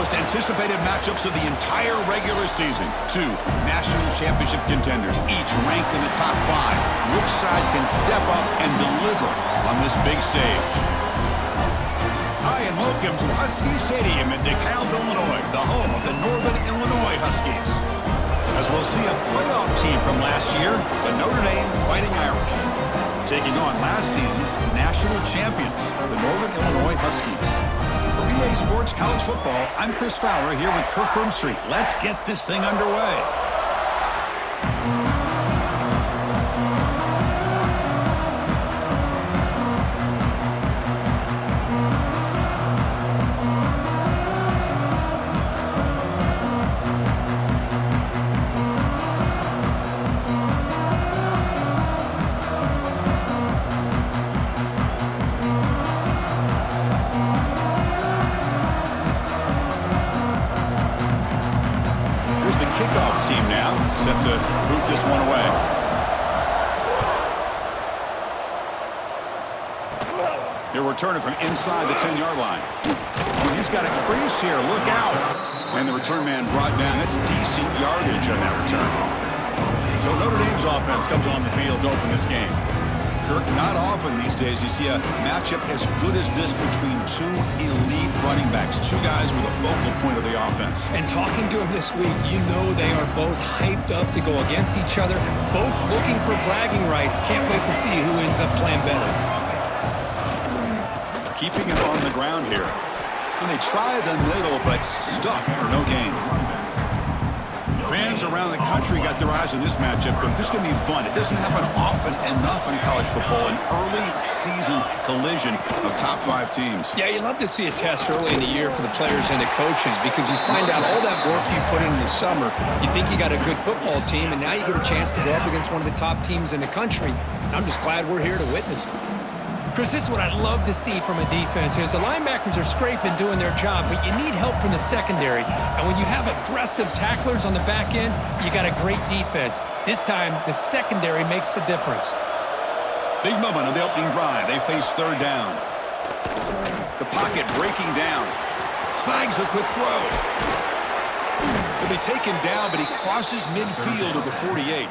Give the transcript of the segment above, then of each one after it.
most anticipated matchups of the entire regular season. Two national championship contenders, each ranked in the top 5. Which side can step up and deliver on this big stage? Hi, and welcome to Husky Stadium in DeKalb, Illinois, the home of the Northern Illinois Huskies. As we'll see a playoff team from last year, the Notre Dame Fighting Irish, taking on last season's national champions, the Northern Illinois Huskies. For EA Sports College Football, I'm Chris Fowler here with Kirk Herbstreit. Let's get this thing underway. Kickoff team now, set to boot this one away. He'll return it from inside the 10-yard line. He's got a crease here, look out. And the return man brought down. That's decent yardage on that return. So Notre Dame's offense comes on the field to open this game. Kirk, not often these days you see a matchup as good as this between two elite running backs, two guys with a focal point of the offense. And talking to them this week, you know they are both hyped up to go against each other, both looking for bragging rights. Can't wait to see who ends up playing better. Keeping it on the ground here. And they try the middle, but stuff for no gain. Fans around the country got their eyes on this matchup, but this is going to be fun. It doesn't happen often enough in college football, an early season collision of top 5 teams. Yeah, you love to see a test early in the year for the players and the coaches because you find out all that work you put in the summer. You think you got a good football team, and now you get a chance to go up against one of the top teams in the country. And I'm just glad we're here to witness it. Chris, this is what I love to see from a defense is the linebackers are scraping, doing their job, but you need help from the secondary. And when you have aggressive tacklers on the back end, you got a great defense. This time, the secondary makes the difference. Big moment of the opening drive. They face third down. The pocket breaking down. Snags a quick throw. He'll be taken down, but he crosses midfield of the 48.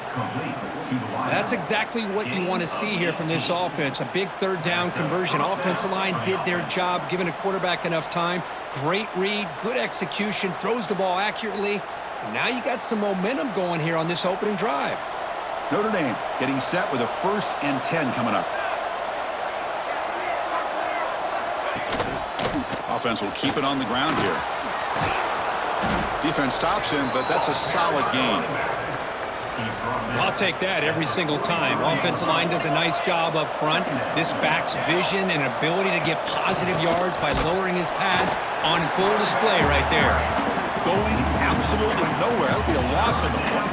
That's exactly what you want to see here from this offense. A big third down conversion. Offensive line did their job, giving a quarterback enough time. Great read, good execution, throws the ball accurately. And now you got some momentum going here on this opening drive. Notre Dame getting set with a 1st and 10 coming up. Offense will keep it on the ground here. Defense stops him, but that's a solid gain. I'll take that every single time. Offensive line does a nice job up front. This back's vision and ability to get positive yards by lowering his pads on full display right there. Going absolutely nowhere. That would be a loss of the play.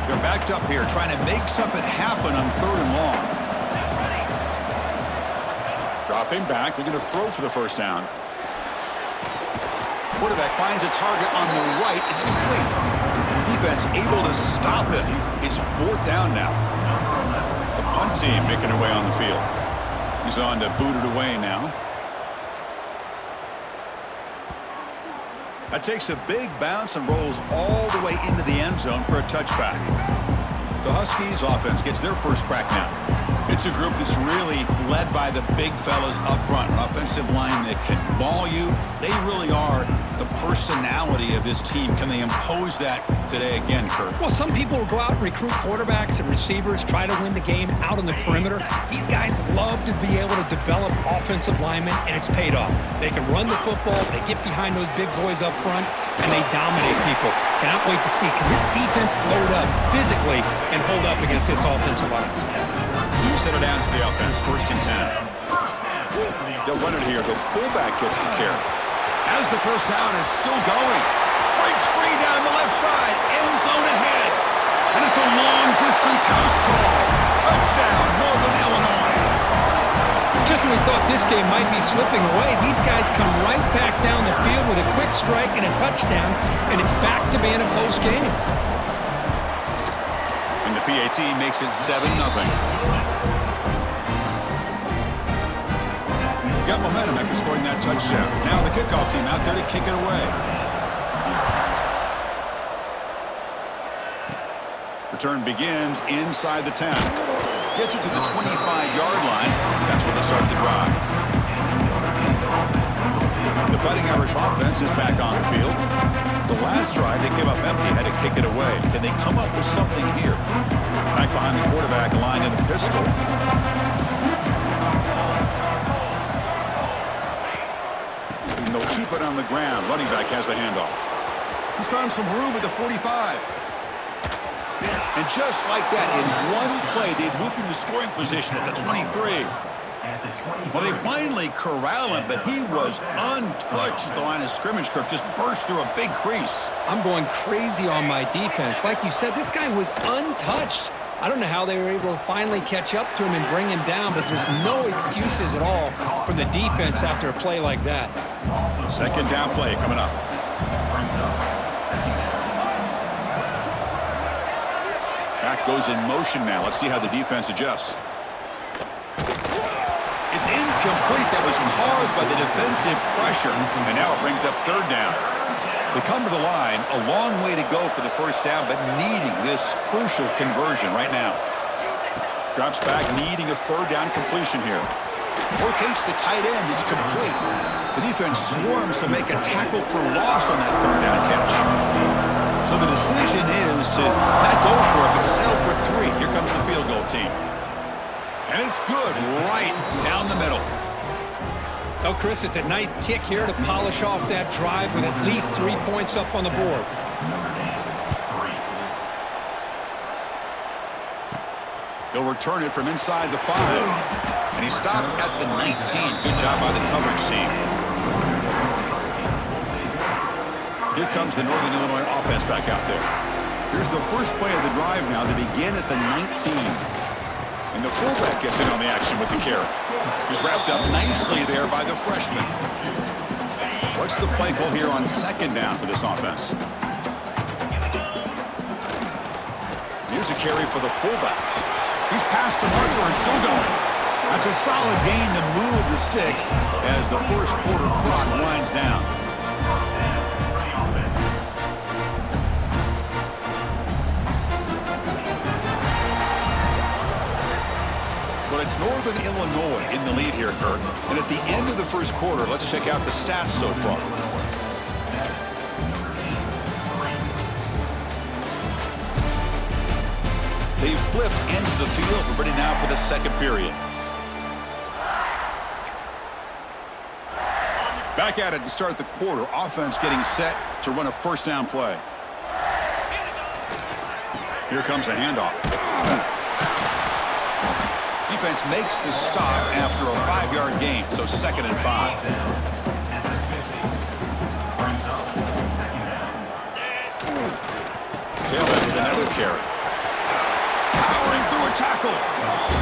They're backed up here trying to make something happen on 3rd and long. Dropping back. They're going to throw for the first down. Quarterback finds a target on the right. It's complete. Defense able to stop it. It's 4th down now. The punt team making their way on the field. He's on to boot it away now. That takes a big bounce and rolls all the way into the end zone for a touchback. The Huskies offense gets their first crack now. It's a group that's really led by the big fellas up front. An offensive line that can maul you. They really are the personality of this team. Can they impose that today again, Kirk? Well, some people will go out and recruit quarterbacks and receivers, try to win the game out on the perimeter. These guys love to be able to develop offensive linemen, and it's paid off. They can run the football, they get behind those big boys up front, and they dominate people. Cannot wait to see. Can this defense load up physically and hold up against this offensive line? You set it down to the offense, 1st and 10. They'll run it here. The fullback gets the carry. As the first down is still going. Breaks free down the left side. End zone ahead. And it's a long-distance house call. Touchdown, Northern Illinois. Just when we thought this game might be slipping away, these guys come right back down the field with a quick strike and a touchdown, and it's back to being a close game. And the PAT makes it 7-0. got momentum after scoring that touchdown. Now the kickoff team out there to kick it away. Return begins inside the 10. Gets it to the 25-yard line. That's where they start the drive. The Fighting Irish offense is back on the field. The last drive, they came up empty, had to kick it away. Can they come up with something here? Back behind the quarterback, line in the pistol. And they'll keep it on the ground. Running back has the handoff. He's found some room at the 45. And just like that, in one play, they moved into scoring position at the 23. Well, they finally corral him, but he was untouched at the line of scrimmage. Kirk just burst through a big crease. I'm going crazy on my defense. Like you said, this guy was untouched. I don't know how they were able to finally catch up to him and bring him down, but there's no excuses at all from the defense after a play like that. Second down play coming up. Back goes in motion now. Let's see how the defense adjusts. It's incomplete. That was caused by the defensive pressure. And now it brings up third down. They come to the line, a long way to go for the first down, but needing this crucial conversion right now. Drops back, needing a third down completion here. Locates the tight end. It's complete. The defense swarms to make a tackle for loss on that third down catch. So the decision is to not go for it, but settle for 3. Here comes the field goal team. And it's good right down the middle. Oh, Chris, it's a nice kick here to polish off that drive with at least 3 points up on the board. He'll return it from inside the 5. And he stopped at the 19. Good job by the coverage team. Here comes the Northern Illinois offense back out there. Here's the first play of the drive now. They begin at the 19. And the fullback gets in on the action with the carry. He's wrapped up nicely there by the freshman. What's the play call here on second down for this offense? Here's a carry for the fullback. He's past the marker and still going. That's a solid gain to move the sticks as the first quarter clock winds down. But it's Northern Illinois in the lead here, Kirk. And at the end of the first quarter, let's check out the stats so far. They've flipped into the field. We're ready now for the second period. Back at it to start the quarter. Offense getting set to run a first down play. Here comes a handoff. Defense makes the stop after a 5-yard gain, so 2nd and 5. Tailback with another carry. Powering through a tackle.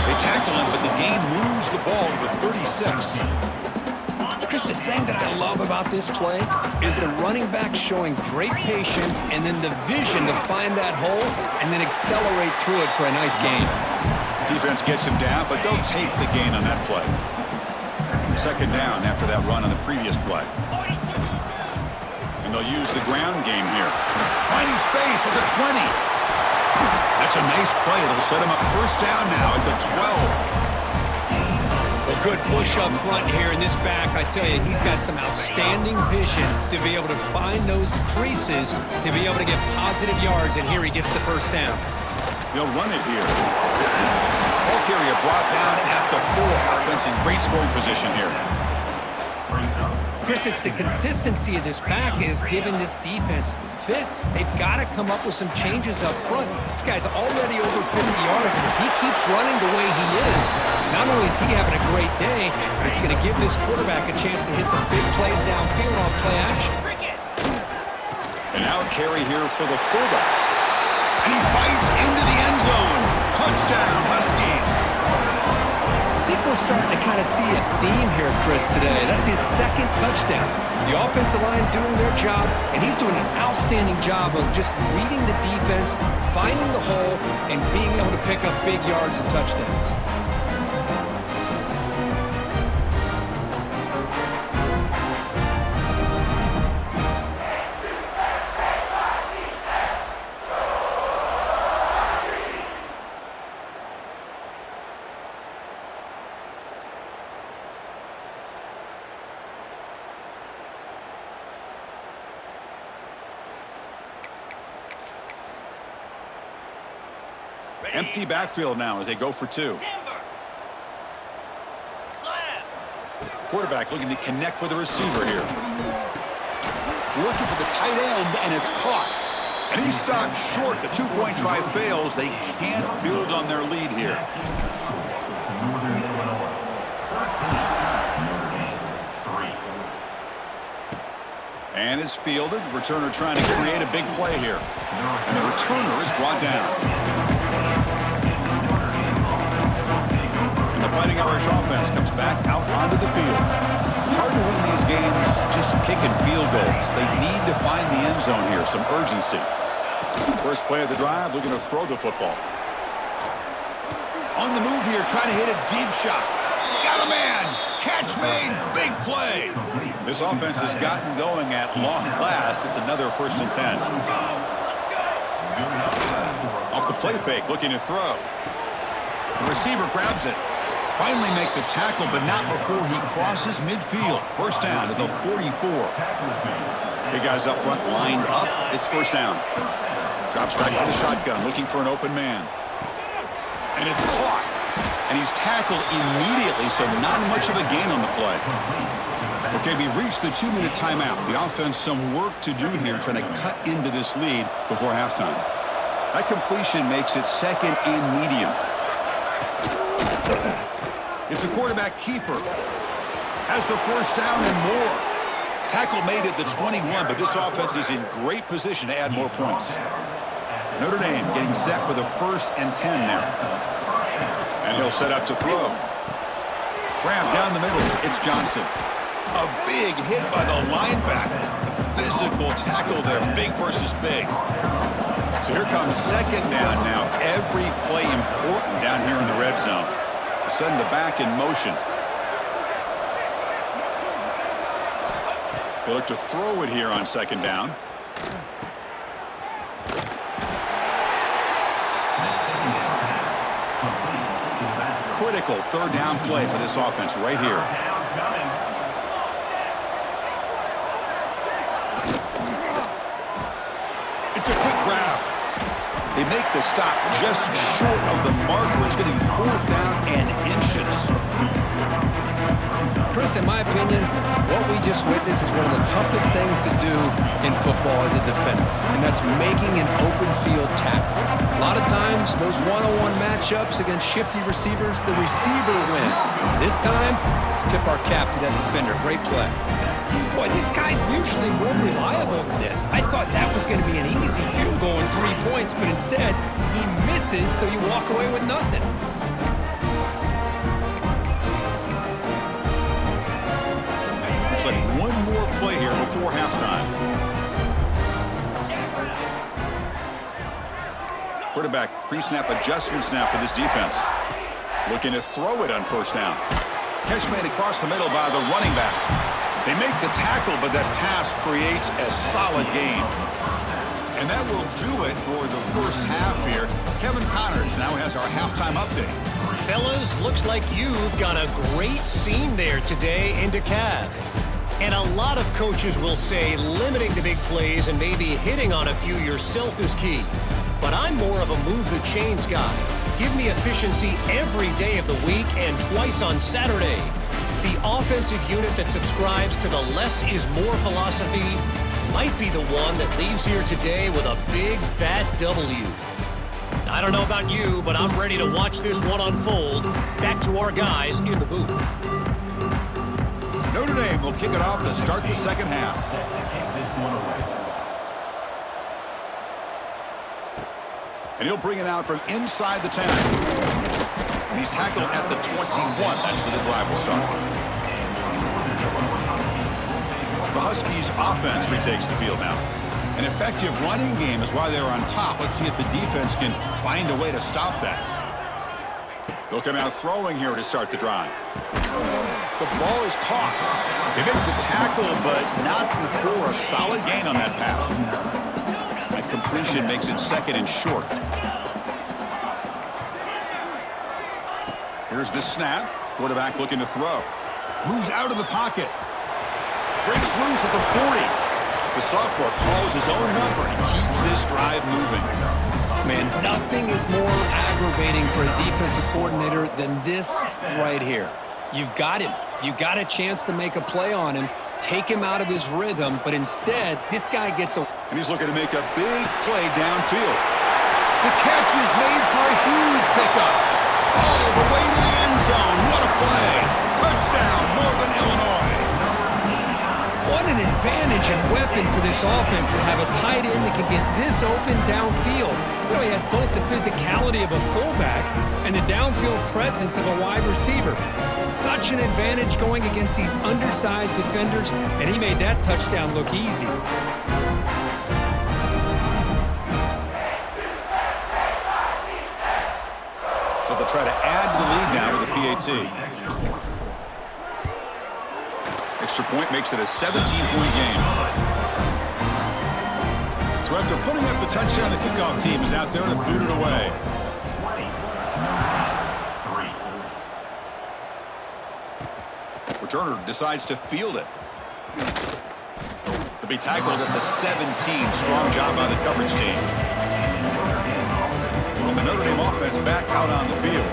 They tackle him, but the gain moves the ball to the 36. Chris, the thing that I love about this play is the running back showing great patience and then the vision to find that hole and then accelerate through it for a nice gain. Defense gets him down, but they'll take the gain on that play. Second down after that run on the previous play. And they'll use the ground game here. Finding space at the 20. That's a nice play. It'll set him up first down now at the 12. A good push up front here in this back. I tell you, he's got some outstanding vision to be able to find those creases, to be able to get positive yards, and here he gets the first down. They'll run it here. Ball carrier brought down at the 4. Offense in great scoring position here. Chris, it's the consistency of this back is giving this defense fits. They've got to come up with some changes up front. This guy's already over 50 yards, and if he keeps running the way he is, not only is he having a great day, but it's going to give this quarterback a chance to hit some big plays downfield off play action. And now a carry here for the fullback. And he fights into the end zone. Touchdown, Huskies. I think we're starting to kind of see a theme here, Chris, today. That's his 2nd touchdown. The offensive line doing their job, and he's doing an outstanding job of just reading the defense, finding the hole, and being able to pick up big yards and touchdowns. Empty backfield now as they go for 2. Quarterback looking to connect with the receiver here. Looking for the tight end, and it's caught. And he stopped short. The 2-point try fails. They can't build on their lead here. And it's fielded. Returner trying to create a big play here. And the returner is brought down. And the Fighting Irish offense comes back out onto the field. It's hard to win these games just kicking field goals. They need to find the end zone here, some urgency. First play of the drive, looking to throw the football. On the move here, trying to hit a deep shot. Got a man! Catch made! Big play! This offense has gotten going at long last. It's another 1st and 10. Off the play fake, looking to throw. The receiver grabs it. Finally make the tackle, but not before he crosses midfield. First down to the 44. Big guys up front lined up. It's first down. Drops back for the shotgun, looking for an open man. And it's caught. And he's tackled immediately, so not much of a gain on the play. Okay, we reached the 2-minute timeout. The offense some work to do here, trying to cut into this lead before halftime. That completion makes it 2nd and medium. It's a quarterback keeper. Has the first down and more. Tackle made at the 21, but this offense is in great position to add more points. Notre Dame getting set with a 1st and 10 now. And he'll set up to throw. Grab down the middle. It's Johnson. A big hit by the linebacker. The physical tackle there. Big versus big. So here comes 2nd down now. Every play important down here in the red zone. Send the back in motion. They look to throw it here on 2nd down. Critical 3rd down play for this offense right here. It's a quick grab. They make the stop just short of the marker. It's getting 4th down and inches. Chris, in my opinion, what we just witnessed is one of the toughest things to do in football as a defender, and that's making an open field tackle. A lot of times, those one-on-one matchups against shifty receivers, the receiver wins. This time, let's tip our cap to that defender. Great play. Boy, this guy's usually more reliable than this. I thought that was going to be an easy field goal and 3 points, but instead, he misses, so you walk away with nothing. Looks like one more play here before halftime. Quarterback pre-snap adjustments now for this defense. Looking to throw it on 1st down. Catch made across the middle by the running back. They make the tackle, but that pass creates a solid gain. And that will do it for the first half here. Kevin Connors now has our halftime update. Fellas, looks like you've got a great scene there today in DeKalb. And a lot of coaches will say limiting the big plays and maybe hitting on a few yourself is key. But I'm more of a move the chains guy. Give me efficiency every day of the week and twice on Saturday. The offensive unit that subscribes to the less is more philosophy might be the one that leaves here today with a big fat W. I don't know about you, but I'm ready to watch this one unfold. Back to our guys in the booth. Notre Dame will kick it off to start the 2nd half. And he'll bring it out from inside the 10. And he's tackled at the 21. That's where the drive will start. The Huskies offense retakes the field now. An effective running game is why they're on top. Let's see if the defense can find a way to stop that. They'll come out throwing here to start the drive. The ball is caught. They make the tackle, but not before a solid gain on that pass. That completion makes it 2nd and short. Here's the snap. Quarterback looking to throw. Moves out of the pocket. Breaks loose at the 40. The sophomore calls his own number and keeps this drive moving. man, nothing is more aggravating for a defensive coordinator than this right here. You've got him. You got a chance to make a play on him, take him out of his rhythm, but instead, this guy gets a... And he's looking to make a big play downfield. The catch is made for a huge pickup. All the way to the end zone. What a play. Touchdown, Northern Illinois. What an advantage and weapon for this offense to have a tight end that can get this open downfield. You know, he has both the physicality of a fullback and the downfield presence of a wide receiver. Such an advantage going against these undersized defenders, and he made that touchdown look easy. So they'll try to add to the lead now with the PAT. Extra point makes it a 17-point game. So after putting up the touchdown, the kickoff team is out there to boot it away. Returner decides to field it. To be tackled at the 17. Strong job by the coverage team. And the Notre Dame offense back out on the field.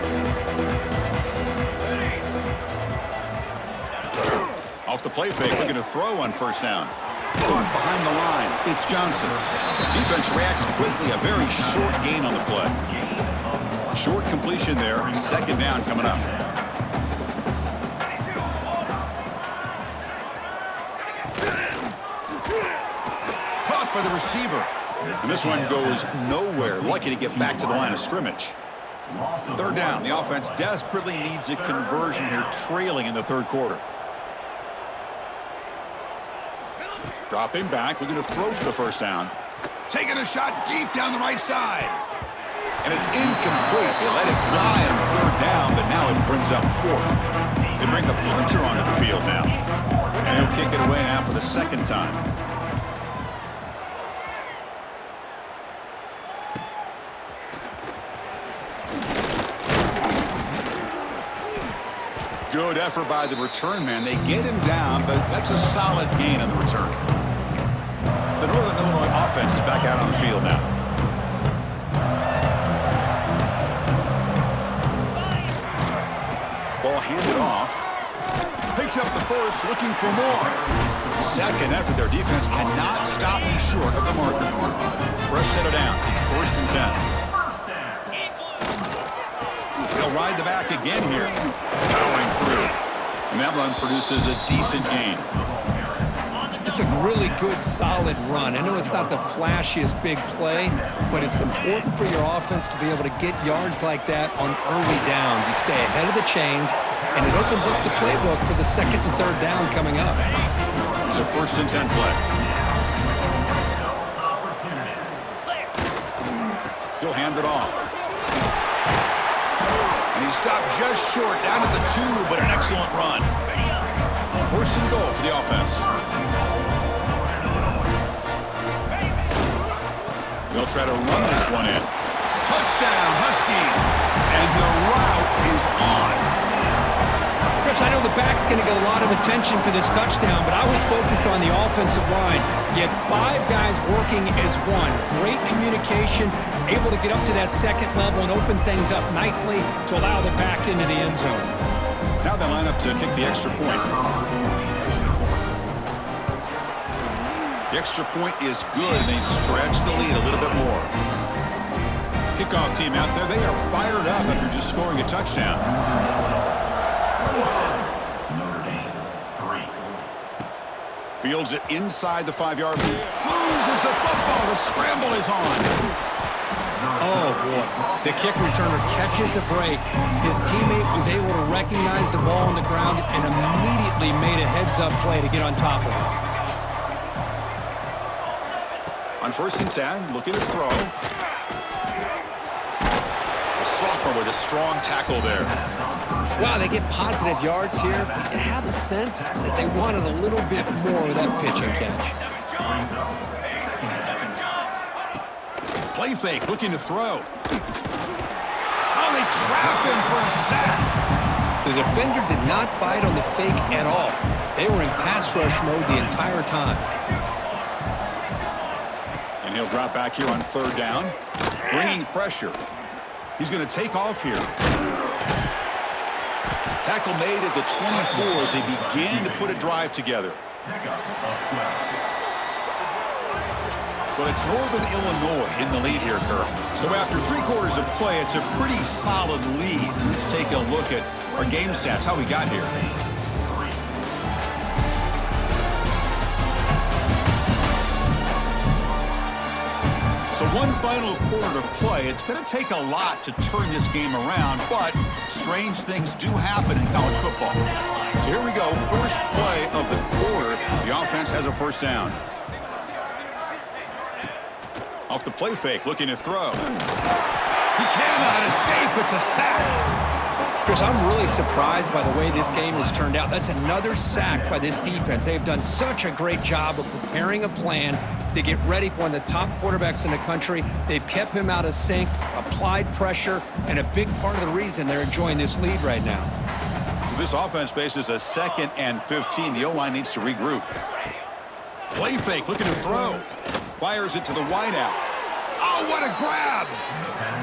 Off the play fake, looking to throw on first down. Caught behind the line. It's Johnson. Defense reacts quickly. A very short gain on the play. Short completion there. Second down coming up. Caught by the receiver. And this one goes nowhere. Lucky to get back to the line of scrimmage. Third down. The offense desperately needs a conversion here, trailing in the third quarter. Dropping back, looking to throw for the first down. Taking a shot deep down the right side. And it's incomplete. They let it fly on third down, but now it brings up fourth. They bring the punter onto the field now. And he'll kick it away now for the second time. Good effort by the return man. They get him down, but that's a solid gain on the return. The Northern Illinois offense is back out on the field now. Ball handed off. Picks up the first, looking for more. Second effort. Their defense cannot stop him short of the marker. Fresh set of downs. It's 1st and 10. They'll ride the back again here. Powering through. And that run produces a decent gain. It's a really good, solid run. I know it's not the flashiest big play, but it's important for your offense to be able to get yards like that on early downs. You stay ahead of the chains, and it opens up the playbook for the second and third down coming up. It's a 1st and 10 play. He'll hand it off. And he stopped just short, down at the 2, but an excellent run. 1st and goal for the offense. They'll try to run this one in. Touchdown, Huskies. And the route is on. Chris, I know the back's going to get a lot of attention for this touchdown, but I was focused on the offensive line. You had 5 guys working as one. Great communication, able to get up to that second level and open things up nicely to allow the back into the end zone. Now they line up to kick the extra point. The extra point is good, and they stretch the lead a little bit more. Kickoff team out there, they are fired up after just scoring a touchdown. Fields it inside the 5-yard line. Loses the football. The scramble is on. Oh, boy. The kick returner catches a break. His teammate was able to recognize the ball on the ground and immediately made a heads-up play to get on top of it. On 1st and 10, looking to throw. A sophomore with a strong tackle there. Wow, they get positive yards here. You have a sense that they wanted a little bit more of that pitch and catch. Play fake, looking to throw. Oh, they trap him for a sack. The defender did not bite on the fake at all. They were in pass rush mode the entire time. And he'll drop back here on 3rd down. bringing pressure. He's going to take off here. Tackle made at the 24 as they began to put a drive together. But it's Northern Illinois in the lead here, Kirk. So after 3 quarters of play, it's a pretty solid lead. Let's take a look at our game stats, how we got here. So one final quarter to play. It's going to take a lot to turn this game around, but strange things do happen in college football. So here we go, first play of the quarter. The offense has a first down. Off the play fake, looking to throw. He cannot escape. It's a sack. Chris, I'm really surprised by the way this game has turned out. That's another sack by this defense. They've done such a great job of preparing a plan to get ready for one of the top quarterbacks in the country. They've kept him out of sync, applied pressure, and a big part of the reason they're enjoying this lead right now. This offense faces a 2nd and 15. The O-line needs to regroup. Play fake, looking to throw. Fires it to the wideout. Oh, what a grab!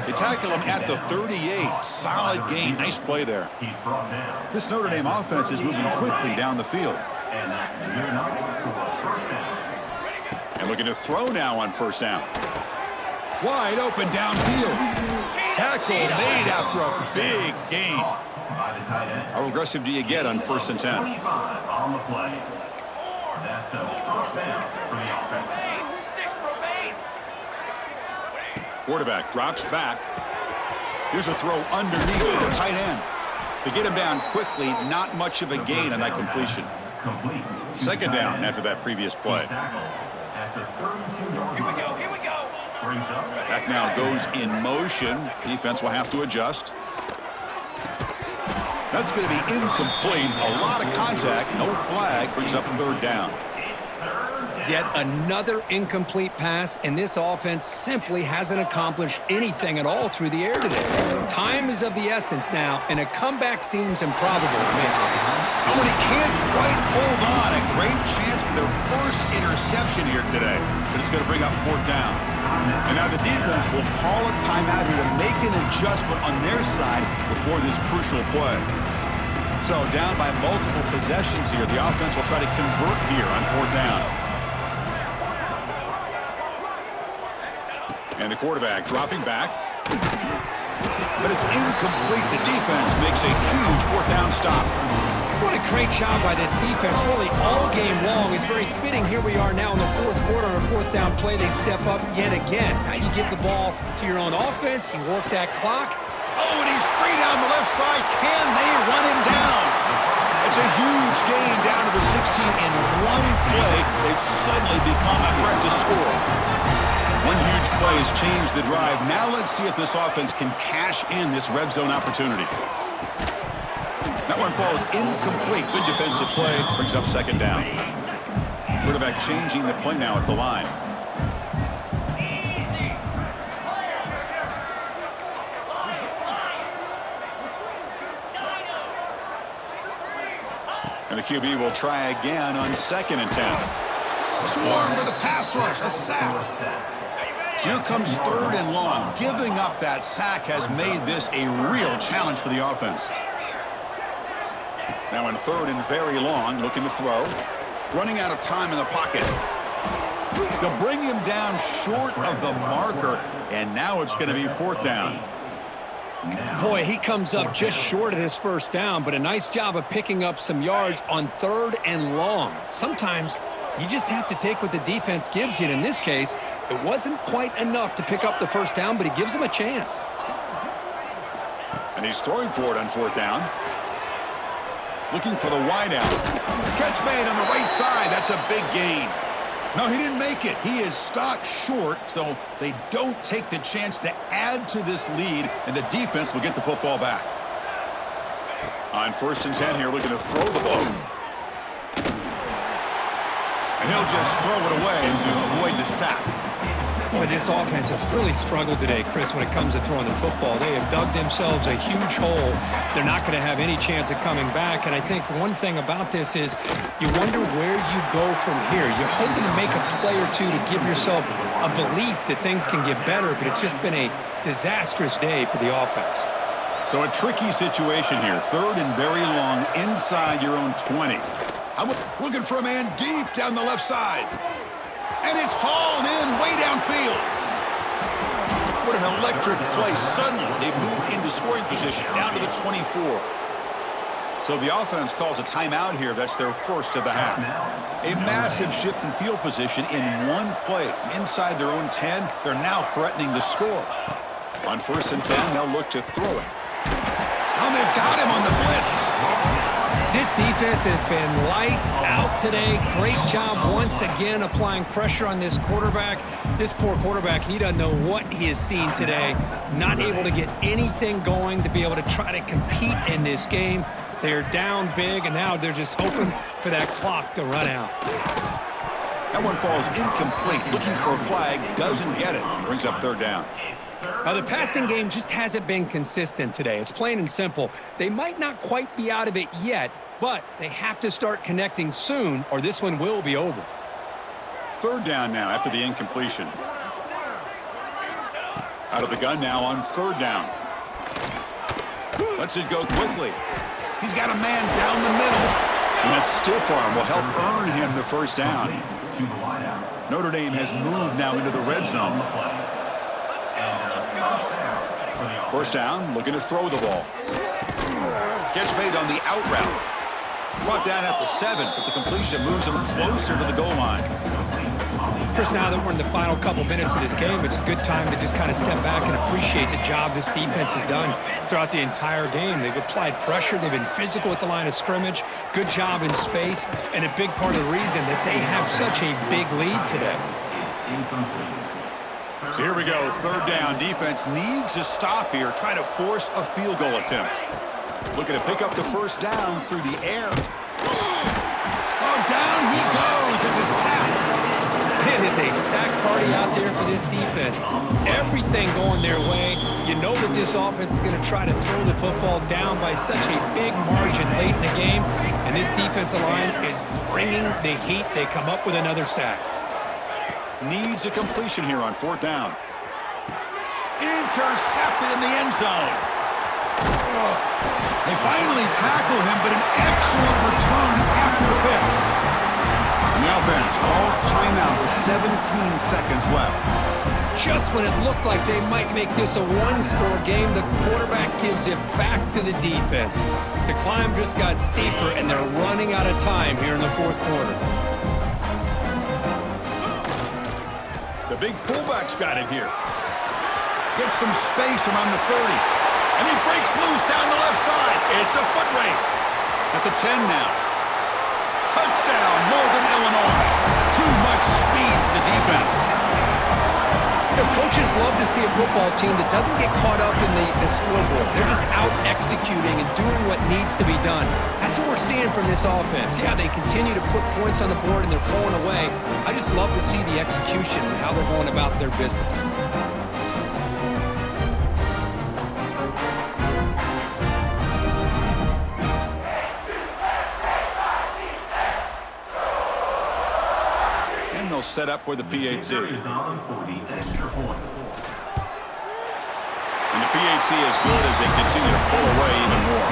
They tackle him at the 38. Solid gain. Nice play there. This Notre Dame offense is moving quickly down the field. And looking to throw now on first down. Wide open downfield. Tackle made after a big gain. How aggressive do you get on 1st and 10? On the play. That's a first down for the offense. Quarterback drops back. Here's a throw underneath to the tight end. To get him down quickly, not much of a gain on that completion. 2nd down after that previous play. Here we go. Back now goes in motion. Defense will have to adjust. That's going to be incomplete. A lot of contact. No flag. Brings up 3rd down. Yet another incomplete pass, and this offense simply hasn't accomplished anything at all through the air today. Time is of the essence now, and a comeback seems improbable to me. Oh, and he can't quite hold on. A great chance for their first interception here today, but it's going to bring up 4th down. And now the defense will call a timeout here to make an adjustment on their side before this crucial play. So down by multiple possessions here, the offense will try to convert here on 4th down. And the quarterback dropping back. But it's incomplete. The defense makes a huge 4th down stop. What a great job by this defense, really all game long. It's very fitting. Here we are now in the 4th quarter on a 4th down play. They step up yet again. Now you give the ball to your own offense. You work that clock. Oh, and he's free down the left side. Can they run him down? It's a huge gain down to the 16 in one play. They've suddenly become a threat to score. One huge play has changed the drive. Now let's see if this offense can cash in this red zone opportunity. That one falls incomplete. Good defensive play. Brings up 2nd down. Quarterback changing the play now at the line. And the QB will try again on 2nd and 10. Swarm for the pass rush. A sack. So here comes 3rd and long. Giving up that sack has made this a real challenge for the offense. Now in 3rd and very long, looking to throw. Running out of time in the pocket. They'll bring him down short of the marker, and now it's going to be 4th down. Boy, he comes up just short of his first down, but a nice job of picking up some yards on 3rd and long. Sometimes you just have to take what the defense gives you. And in this case, it wasn't quite enough to pick up the first down, but he gives him a chance. And he's throwing for it on 4th down. Looking for the wideout. Catch made on the right side. That's a big gain. No, he didn't make it. He is stopped short, so they don't take the chance to add to this lead, and the defense will get the football back. On 1st and 10 here, looking to throw the ball. And he'll just throw it away to avoid the sack. Boy, Boy, this offense has really struggled today, Chris, when it comes to throwing the football. They have dug themselves a huge hole. They're not going to have any chance of coming back. And I think one thing about this is you wonder where you go from here. You're hoping to make a play or two to give yourself a belief that things can get better, but it's just been a disastrous day for the offense. So a tricky situation here. 3rd and very long inside your own 20. I'm looking for a man deep down the left side. And it's hauled in way downfield. What an electric play. Suddenly, they move into scoring position down to the 24. So the offense calls a timeout here. That's their first of the half. A massive shift in field position in one play. From inside their own 10, they're now threatening the score. On 1st and 10, they'll look to throw it. Oh, they've got him on the blitz. This defense has been lights out today. Great job once again applying pressure on this quarterback. This poor quarterback, he doesn't know what he has seen today. Not able to get anything going to be able to try to compete in this game. They're down big, and now they're just hoping for that clock to run out. That one falls incomplete. Looking for a flag, doesn't get it. Brings up 3rd down. Now, the passing game just hasn't been consistent today. It's plain and simple. They might not quite be out of it yet, but they have to start connecting soon, or this one will be over. 3rd down now after the incompletion. Out of the gun now on 3rd down. Lets it go quickly. He's got a man down the middle. And that stiff arm will help earn him the 1st down. Notre Dame has moved now into the red zone. 1st down, looking to throw the ball. Catch made on the out route. Brought down at the 7, but the completion moves him closer to the goal line. Chris, now that we're in the final couple minutes of this game, it's a good time to just kind of step back and appreciate the job this defense has done throughout the entire game. They've applied pressure. They've been physical at the line of scrimmage. Good job in space, and a big part of the reason that they have such a big lead today. So here we go, 3rd down. Defense needs a stop here, trying to force a field goal attempt. Looking to pick up the 1st down through the air. Oh, down he goes. It's a sack. It is a sack party out there for this defense. Everything going their way. You know that this offense is going to try to throw the football down by such a big margin late in the game, and this defensive line is bringing the heat. They come up with another sack. Needs a completion here on 4th down. Intercepted in the end zone. They finally tackle him, but an excellent return after the pick. And the offense calls timeout with 17 seconds left. Just when it looked like they might make this a one-score game, the quarterback gives it back to the defense. The climb just got steeper, and they're running out of time here in the 4th quarter. The big fullback's got it here. Gets some space around the 30. And he breaks loose down the left side. It's a foot race. At the 10 now. Touchdown, Northern Illinois. Too much speed for the defense. You know, coaches love to see a football team that doesn't get caught up in the scoreboard. They're just out executing and doing what needs to be done. That's what we're seeing from this offense. Yeah, they continue to put points on the board and they're pulling away. I just love to see the execution and how they're going about their business. They'll set up with the PAT. And the PAT is good as they continue to pull away even more.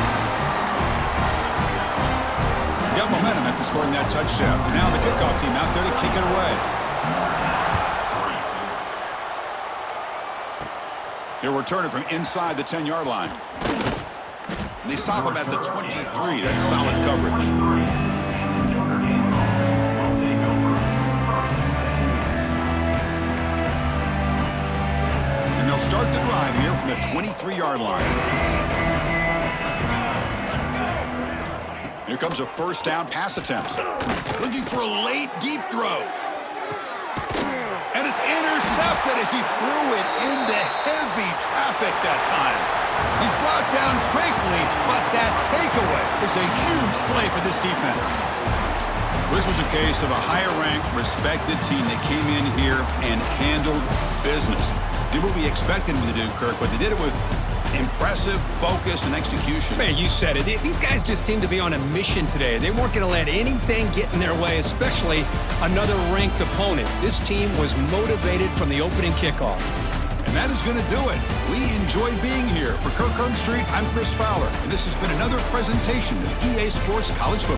Got momentum after scoring that touchdown. Now the kickoff team out there to kick it away. They're returning from inside the 10-yard line. And they stop him at the 23. That's solid coverage. They'll start the drive here from the 23-yard line. Here comes a 1st down pass attempt. Looking for a late deep throw. And it's intercepted as he threw it into heavy traffic that time. He's brought down quickly, but that takeaway is a huge play for this defense. This was a case of a higher-ranked, respected team that came in here and handled business. Did what we expected them to do, Kirk, but they did it with impressive focus and execution. Man, you said it. These guys just seem to be on a mission today. They weren't going to let anything get in their way, especially another ranked opponent. This team was motivated from the opening kickoff. And that is going to do it. We enjoyed being here. For Kirk Street, I'm Chris Fowler, and this has been another presentation of EA Sports College Football.